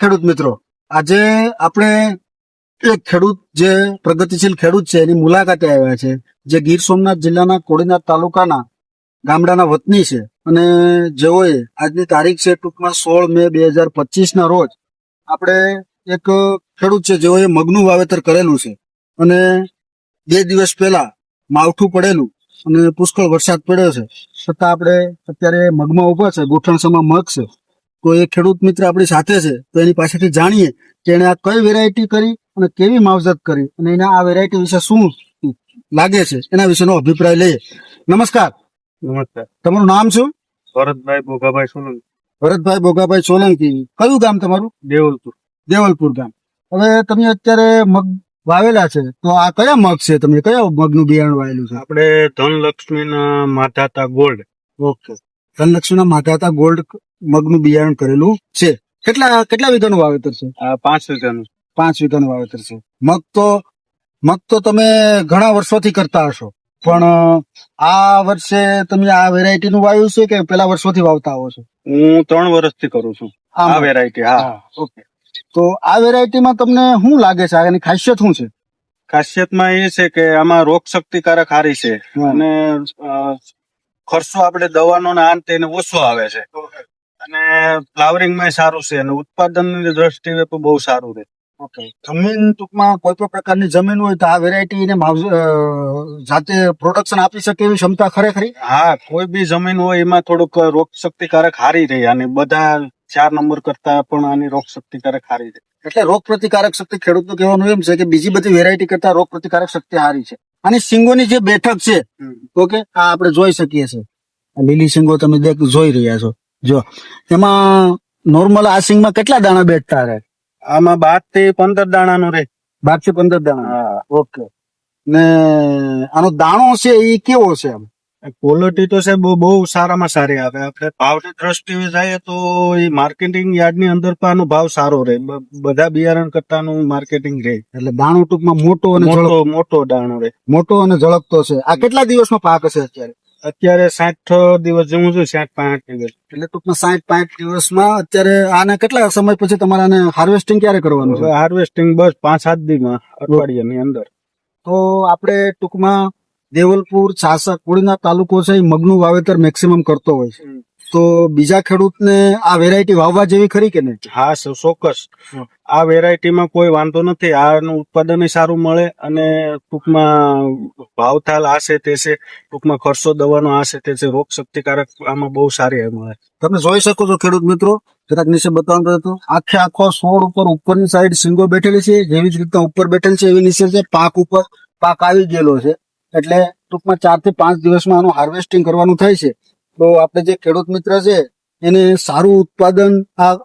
ખેડૂત મિત્રો, આજે આપણે એક ખેડૂત જે પ્રગતિશીલ ખેડૂત છે એની મુલાકાતે આવ્યા છે, જે ગીર સોમનાથ જિલ્લાના કોડીનાર તાલુકાના ગામડાના વતની છે અને જેઓએ આજની તારીખ છે ટૂંકમાં 16 મે 2025 ના રોજ આપણે એક ખેડૂત છે જેઓએ મગનું વાવેતર કરેલું છે અને 2 દિવસ પહેલા માવઠું પડેલું અને પુષ્કળ વરસાદ પડ્યો છે છતાં આપણે અત્યારે મગમાં ઉભા છે, ગોઠણસમાં મગ છે. તો એ ખેડૂત મિત્ર આપણી સાથે છે, તો એની પાસેથી જાણીએ કે એને આ કઈ વેરાયટી કરી અને કેવી માવજત કરી અને એને આ વેરાયટી વિશે શું લાગે છે એના વિશેનો અભિપ્રાય લઈએ. નમસ્કાર. નમસ્કાર. તમારું નામ શું? ભરતભાઈ બોગાભાઈ સોલંકી. ભરતભાઈ બોગાભાઈ સોલંકી. કયું ગામ તમારું? દેવલપુર. દેવલપુર ગામ. હવે તમે અત્યારે મગ વાવેલા છે, તો આ કયા મગ છે? તમે કયા મગનું બિયારણ વાવેલું છે? આપણે ધનલક્ષ્મીના માધાતા ગોલ્ડ. ઓકે, ધનલક્ષ્મીના માધાતા ગોલ્ડ મગનું બિયારણ કરેલું છે. કેટલા વીઘાનું વાવેતર છે? આ 5 વીઘાનું. 5 વીઘાનું વાવેતર છે. મગ તો તમે ઘણા વર્ષોથી કરતા હશો, પણ આ વર્ષે તમે આ વેરાયટી નું વાવ્યું છે કે પેલા વર્ષોથી વાવતા આવો છો? હું 3 વર્ષથી કરું છું આ વેરાયટી. હા. ઓકે, તો આ વેરાયટીમાં તમને શું લાગે છે? આની ખાસિયત શું છે? ખાસિયતમાં એ છે કે આમાં રોગ શક્તિકારક હારી છે અને ખર્ચો આપણે દવાનો ને આન તેને ઓછો આવે છે અને ફ્લાવરિંગ માં સારું છે અને ઉત્પાદનની દ્રષ્ટિએ પણ બહુ સારું છે. ઓકે, જમીન ટૂંકમાં કોઈ પણ પ્રકારની જમીન હોય તો આ વેરાયટી ને જાતે પ્રોડક્શન આપી શકે એવી ક્ષમતા ખરેખરી? હા, કોઈ બી જમીન હોય એમાં થોડુંક રોગ શક્તિકારક હારી રહી અને બધા 4 નંબર કરતા પણ આની રોગ શક્તિકારક હારી રહી. એટલે રોગ પ્રતિકારક શક્તિ ખેડૂતનું કહેવાનું એમ છે કે બીજી બધી વેરાયટી કરતા રોગ પ્રતિકારક શક્તિ હારી છે. અને સિંગોની જે બેઠક છે, ઓકે, આ આપણે જોઈ શકીએ છીએ. લીલી સિંગો તમે જોઈ રહ્યા છો. જો એમાં નોર્મલ આ સિંગમાં કેટલા દાણા બેઠતા રહે? આમાં 12 થી 15 દાણાનું રહે. 12 થી 15 દાણા. હા. ઓકે, ને આનો દાણો છે એ કેવો છે? ક્વોલિટી તો છે બહુ સારામાં સારી આવે. આપણે ભાવની દ્રષ્ટિએ જઈએ તો એ માર્કેટિંગ યાર્ડની અંદર પણ આનો ભાવ સારો રહે. બધા બિયારણ કરતાનું માર્કેટિંગ રહે. એટલે દાણો ટૂંકમાં મોટો દાણો રહે. મોટો અને ઝળકતો છે. આ કેટલા દિવસમાં પાક હશે અત્યારે? અત્યારે 60 દિવસ જેવું છે, 60-65 દિવસ. એટલે ટૂંકમાં 60-65 દિવસમાં. અત્યારે આને કેટલા સમય પછી તમારે આને હાર્વેસ્ટિંગ ક્યારે કરવાનું છે? હાર્વેસ્ટિંગ બસ 5-7 દિવસમાં, અઠવાડિયાની અંદર. તો આપણે ટૂંકમાં દેવલપુર, ચાસક, કોડીનાર તાલુકો છે એ મગનું વાવેતર મેક્સિમમ કરતો હોય છે, તો બીજા ખેડૂતને આ વેરાયટી વાવવા જેવી ખરી કે નહીં? હા, ચોક્કસ. આ વેરાયટીમાં કોઈ વાંધો નથી. આનું ઉત્પાદન સારું મળે અને ટૂંકમાં ભાવતાલ આ છે તે છે, ટૂંકમાં ખર્ચો દવાનો આ છે તે છે, રોગ શક્તિકારક આમાં બહુ સારી મળે. તમે જોઈ શકો છો ખેડૂત મિત્રો, જરાક નીચે બતાવતો હતો. આખો છોડ ઉપરની સાઈડ સિંગો બેઠેલી છે, જેવી જ રીતના ઉપર બેઠેલી છે એવી નીચે છે. પાક આવી ગયેલો છે, એટલે ટૂંકમાં 4 થી 5 દિવસમાં આનું હાર્વેસ્ટિંગ કરવાનું થાય છે. તો આપણે જે ખેડૂત મિત્ર છે એને સારું ઉત્પાદન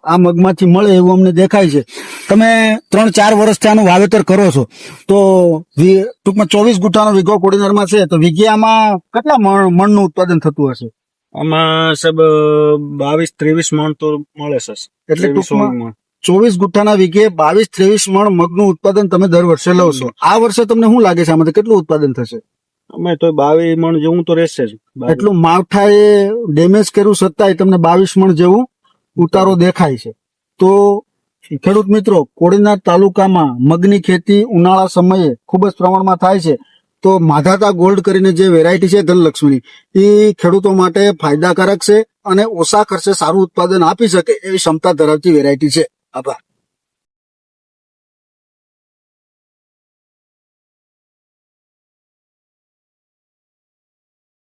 આ મગમાંથી મળે એવું અમને દેખાય છે. તમે 3-4 વર્ષથી આનું વાવેતર કરો છો, તો ટૂંકમાં 24 ગુંઠાનો વીઘો કોડીનારમાં છે, તો વીઘામાં કેટલા મણનું ઉત્પાદન થતું હશે? આમાં સાહેબ 22-23 મણ તો મળે છે. એટલે ટૂંકમાં 24 ગુંઠાના વીઘે 22-23 મણ મગનું ઉત્પાદન તમે દર વર્ષે લો છો. આ વર્ષે તમને શું લાગે છે આમાંથી કેટલું ઉત્પાદન થશે? અમે તો 22 મણ જેવું તો રહેશે જ. એટલું માવઠાએ ડેમેજ કર્યું છતાંય તમને 22 મણ જેવું ઉતારો દેખાય છે. તો ખેડૂત મિત્રો, કોડીનાર તાલુકામાં મગની ખેતી ઉનાળા સમયે ખૂબ જ પ્રમાણમાં થાય છે. તો માધાતા ગોલ્ડ કરીને જે વેરાયટી છે ધનલક્ષ્મીની, એ ખેડૂતો માટે ફાયદાકારક છે અને ઓછા ખર્ચે સારું ઉત્પાદન આપી શકે એવી ક્ષમતા ધરાવતી વેરાયટી છે. આભાર.